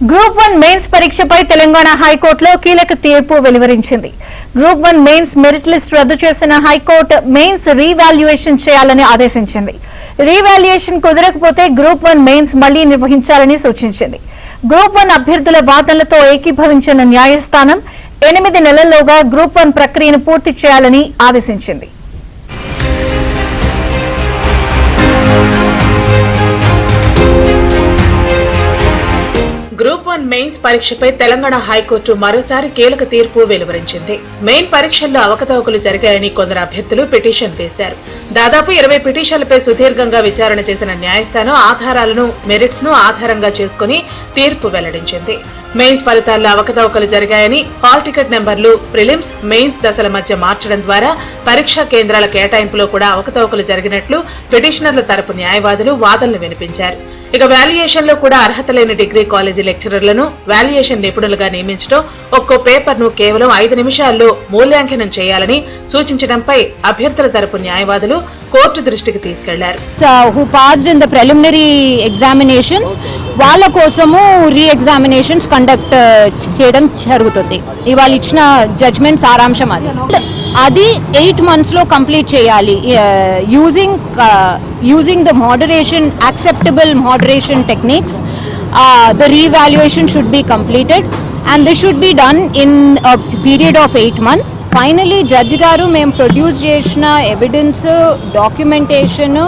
Group 1 mains పరీక్షపై Telangana హైకోర్టులో కీలక తీర్పు వెలువరించింది. గ్రూప్ 1 మెయిన్స్ మెరిట్ లిస్ట్ రద్దు చేసిన హైకోర్టు మెయిన్స్ రీవాల్యుయేషన్ చేయాలని ఆదేశించింది. రీవాల్యుయేషన్ కుదరకపోతే గ్రూప్ 1 మెయిన్స్ మళ్లీ నిర్వహించాలని సూచించింది. గ్రూప్ 1 అభ్యర్థుల వాదనలతో ఏకీభవించిన న్యాయస్థానం 8 నెలల్లోగా గ్రూప్ 1 ప్రక్రియను పూర్తి చేయాలని ఆదేశించింది. గ్రూప్ 1 మెయిన్స్ పరీక్షపై తెలంగాణ హైకోర్టు మరోసారి కీలక తీర్పు వెలువరించింది. మెయిన్ పరీక్షల్లో అవకతవకలు జరిగాయని కొందరు అభ్యర్థులు పిటిషన్ వేశారు. దాదాపు 20 పిటిషన్లపై సుదీర్ఘంగా విచారణ చేసిన న్యాయస్థానం ఆధారాలను, మెరిట్స్ ను ఆధారంగా చేసుకుని తీర్పు వెల్లడించింది. మెయిన్స్ ఫలితాల్లో అవకతవకలు జరిగాయని, హాల్ టికెట్ నెంబర్లు ప్రిలిమ్స్, మెయిన్స్ దశల మధ్య మార్చడం ద్వారా పరీక్షా కేంద్రాల కేటాయింపులో కూడా అవకతవకలు జరిగినట్లు పిటిషనర్ల తరపు న్యాయవాదులు వాదనలు వినిపించారు. ఇక వాల్యుయేషన్ లో కూడా అర్హత లేని డిగ్రీ కాలేజీ లెక్చరర్లను వాల్యుయేషన్ నిపుణులుగా నియమించడం, ఒక్కో పేపర్ ను కేవలం 5 నిమిషాల్లో మూల్యాంకనం చేయాలని సూచించడంపై అభ్యర్థుల తరపు న్యాయవాదులు కోర్టు దృష్టికి తీసుకెళ్లారు. Who passed in the preliminary examinations వాళ్ళ కోసము రీ ఎగ్జామినేషన్స్ కండక్ట్ చేయడం జరుగుతుంది. ఇవాళ ఇచ్చిన జడ్జ్మెంట్ సారాంశం అది 8 months లో కంప్లీట్ చేయాలి. Using the moderation, acceptable moderation techniques, the revaluation should be completed and this should be done in a period of 8 months. Finally, judge garu మేము ప్రొడ్యూస్ చేసిన ఎవిడెన్స్, డాక్యుమెంటేషన్,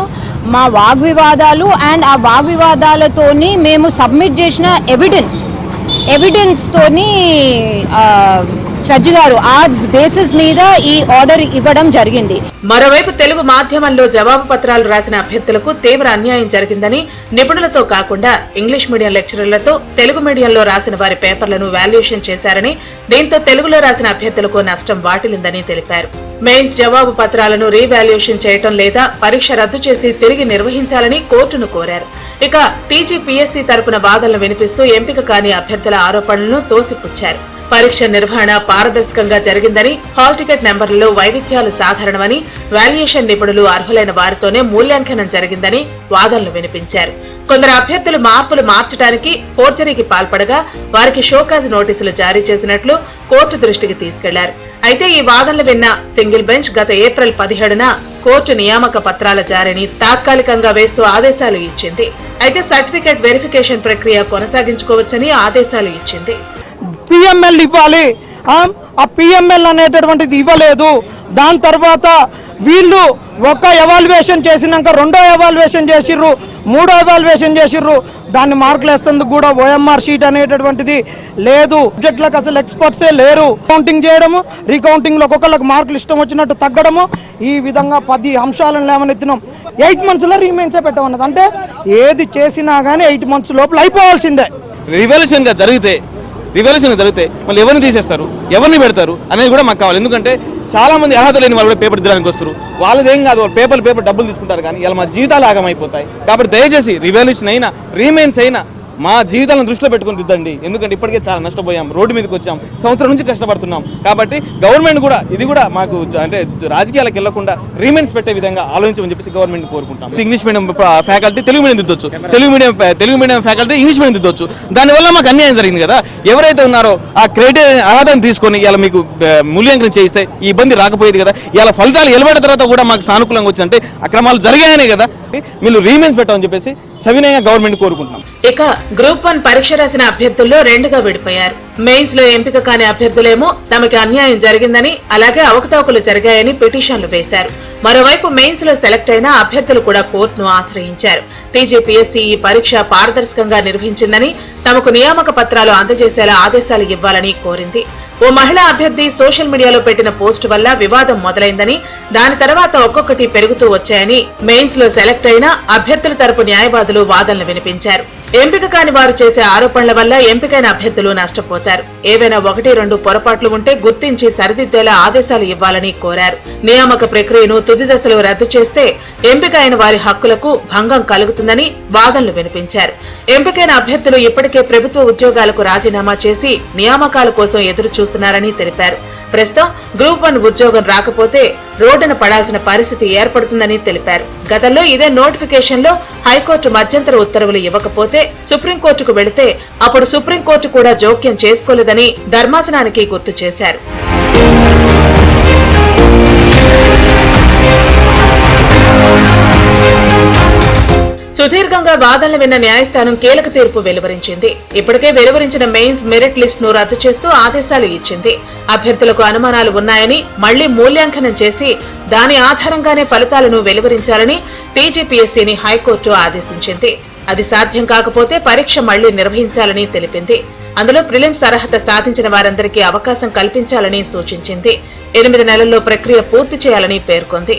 మా వాగ్వివాదాలు అండ్ ఆ వాగ్వివాదాలతోని మేము submit చేసిన evidence తోని judge గారు ఆ basis మీద ఈ ఆర్డర్ ఇవ్వడం జరిగింది. మరోవైపు తెలుగు మాధ్యమంలో జవాబు పత్రాలు రాసిన అభ్యర్థులకు తీవ్ర అన్యాయం జరిగిందని, నిపుణులతో కాకుండా ఇంగ్లీష్ మీడియం లెక్చరర్లతో తెలుగు మీడియంలో రాసిన వారి పేపర్లను వాల్యుయేషన్ చేశారని, దీంతో తెలుగులో రాసిన అభ్యర్థులకు నష్టం వాటిల్లిందని తెలిపారు. మెయిన్స్ జవాబు పత్రాలను రీవాల్యుయేషన్ చేయటం లేదా పరీక్ష రద్దు చేసి తిరిగి నిర్వహించాలని కోర్టును కోరారు. ఇక టీజీపీఎస్సీ తరపున వాదనలు వినిపిస్తూ ఎంపిక కాని అభ్యర్థుల ఆరోపణలను తోసిపుచ్చారు. పరీక్ష నిర్వహణ పారదర్శకంగా జరిగిందని, హాల్ టికెట్ నెంబర్లలో వైవిధ్యాలు సాధారణమని, వాల్యుయేషన్ నిపుణులు అర్హులైన వారితోనే మూల్యాంకనం జరిగిందని వాదనలు వినిపించారు. కొందరు అభ్యర్థులు మార్పులు మార్చడానికి ఫోర్జరీకి పాల్పడగా వారికి షోకాజ్ నోటీసులు జారీ చేసినట్లు కోర్టు దృష్టికి తీసుకెళ్లారు. అయితే ఈ వాదనలు విన్న సింగిల్ బెంచ్ గత ఏప్రిల్ 17న కోర్టు నియామక పత్రాల జారీని తాత్కాలికంగా వేస్తూ ఆదేశాలు ఇచ్చింది. అయితే సర్టిఫికేట్ వెరిఫికేషన్ ప్రక్రియ కొనసాగించుకోవచ్చని ఆదేశాలు ఇచ్చింది. పిఎంఎల్ ఇవ్వాలి, ఆ పిఎంఎల్ అనేటటువంటిది ఇవ్వలేదు. దాని తర్వాత వీళ్ళు ఒక ఎవాల్యుయేషన్ చేసినాక 2వ ఎవాల్యుయేషన్ చేసిర్రు, 3వ ఎవాల్యుయేషన్ చేసిర్రు. దాన్ని మార్కులు వేసేందుకు కూడా ఓఎంఆర్ షీట్ అనేటటువంటిది లేదు. సబ్జెక్టులకు అసలు ఎక్స్పర్ట్సే లేరు. కౌంటింగ్ చేయడము, రీకౌంటింగ్ లో ఒక్కొక్కరికి మార్కులు ఇష్టం వచ్చినట్టు తగ్గడము, ఈ విధంగా 10 అంశాలను లేవనెత్తినాం. 8 months లో రీమెయిన్సే పెట్టమన్నది. అంటే ఏది చేసినా కానీ 8 months లోపల అయిపోవాల్సిందే. రివల్యూషన్ జరిగితే మళ్ళీ ఎవరిని తీసేస్తారు, ఎవరిని పెడతారు అనేది కూడా మాకు కావాలి. ఎందుకంటే చాలా మంది అర్హత లేని వాళ్ళు కూడా పేపర్ దిగడానికి వస్తారు. వాళ్ళదేం కాదు, వాళ్ళు పేపర్ డబ్బులు తీసుకుంటారు, కానీ ఇలా మా జీవితాలు ఆగమైపోతాయి. కాబట్టి దయచేసి రివల్యూషన్ అయినా రీమెయిన్స్ అయినా మా జీవితాలను దృష్టిలో పెట్టుకుని దిద్దండి. ఎందుకంటే ఇప్పటికే చాలా నష్టపోయాం, రోడ్డు మీదకి వచ్చాం, సంవత్సరం నుంచి కష్టపడుతున్నాం. కాబట్టి గవర్నమెంట్ కూడా ఇది కూడా మాకు అంటే రాజకీయాలకు వెళ్లకుండా రీమెయిన్స్ పెట్టే విధంగా ఆలోచించమని చెప్పేసి గవర్నమెంట్ కోరుకుంటాం. English medium faculty Telugu medium దిద్దొచ్చు, Telugu medium faculty English medium దిద్దొచ్చు. దానివల్ల మాకు అన్యాయం జరిగింది కదా. ఎవరైతే ఉన్నారో ఆ క్రైటీరియా అర్హతను తీసుకొని ఇలా మీకు మూల్యాంకనం చేయిస్తే ఈ ఇబ్బంది రాకపోయేది కదా. ఇలా ఫలితాలు వెలువడిన తర్వాత కూడా మాకు సానుకూలంగా వచ్చిందంటే అక్రమాలు జరిగాయనే కదా. మీరు రీమెయిన్స్ పెట్టమని చెప్పేసి సవినయంగా గవర్నమెంట్ కోరుకుంటున్నాం. ఇక గ్రూప్ 1 పరీక్ష రాసిన అభ్యర్థుల్లో 2గా విడిపోయారు. మెయిన్స్ లో ఎంపిక కాని అభ్యర్థులేమో తమకి అన్యాయం జరిగిందని, అలాగే అవకతవకలు జరిగాయని పిటిషన్లు వేశారు. మరోవైపు మెయిన్స్ లో సెలెక్ట్ అయిన అభ్యర్థులు కూడా కోర్టును ఆశ్రయించారు. టీజీపీఎస్సీ ఈ పరీక్ష పారదర్శకంగా నిర్వహించిందని, తమకు నియామక పత్రాలు అందజేసేలా ఆదేశాలు ఇవ్వాలని కోరింది. ఓ మహిళా అభ్యర్థి సోషల్ మీడియాలో పెట్టిన పోస్టు వల్ల వివాదం మొదలైందని, దాని తర్వాత ఒక్కొక్కటి పెరుగుతూ వచ్చాయని మెయిన్స్ లో సెలెక్ట్ అయిన అభ్యర్థుల తరపు న్యాయవాదులు వాదనలు వినిపించారు. ఎంపిక కాని వారు చేసే ఆరోపణల వల్ల ఎంపికైన అభ్యర్థులు నష్టపోతారు. ఏవైనా 1-2 పొరపాట్లు ఉంటే గుర్తించి సరిదిద్దేలా ఆదేశాలు ఇవ్వాలని కోరారు. నియామక ప్రక్రియను తుది దశలో రద్దు చేస్తే ఎంపిక అయిన వారి హక్కులకు భంగం కలుగుతుందని వాదనలు వినిపించారు. ఎంపికైన అభ్యర్థులు ఇప్పటికే ప్రభుత్వ ఉద్యోగాలకు రాజీనామా చేసి నియామకాల కోసం ఎదురు చూస్తున్నారని తెలిపారు. ప్రస్తుతం గ్రూప్ 1 ఉద్యోగం రాకపోతే రోడ్డున పడాల్సిన పరిస్థితి ఏర్పడుతుందని తెలిపారు. గతంలో ఇదే నోటిఫికేషన్ లో హైకోర్టు మధ్యంతర ఉత్తర్వులు ఇవ్వకపోతే సుప్రీంకోర్టుకు వెళితే అప్పుడు సుప్రీంకోర్టు కూడా జోక్యం చేసుకోలేదని ధర్మాసనానికి గుర్తు చేశారు. సుదీర్ఘంగా వాదనలు విన్న న్యాయస్థానం కీలక తీర్పు వెలువరించింది. ఇప్పటికే వెలువరించిన మెయిన్స్ మెరిట్ లిస్ట్ ను రద్దు చేస్తూ ఆదేశాలు ఇచ్చింది. అభ్యర్థులకు అనుమానాలు ఉన్నాయని మళ్లీ మూల్యాంకనం చేసి దాని ఆధారంగానే ఫలితాలను వెలువరించాలని టీజీపీఎస్సీని హైకోర్టు ఆదేశించింది. అది సాధ్యం కాకపోతే పరీక్ష మళ్లీ నిర్వహించాలని తెలిపింది. అందులో ప్రిలిమ్స్ అర్హత సాధించిన వారందరికీ అవకాశం కల్పించాలని సూచించింది. 8 నెలల్లో ప్రక్రియ పూర్తి చేయాలని పేర్కొంది.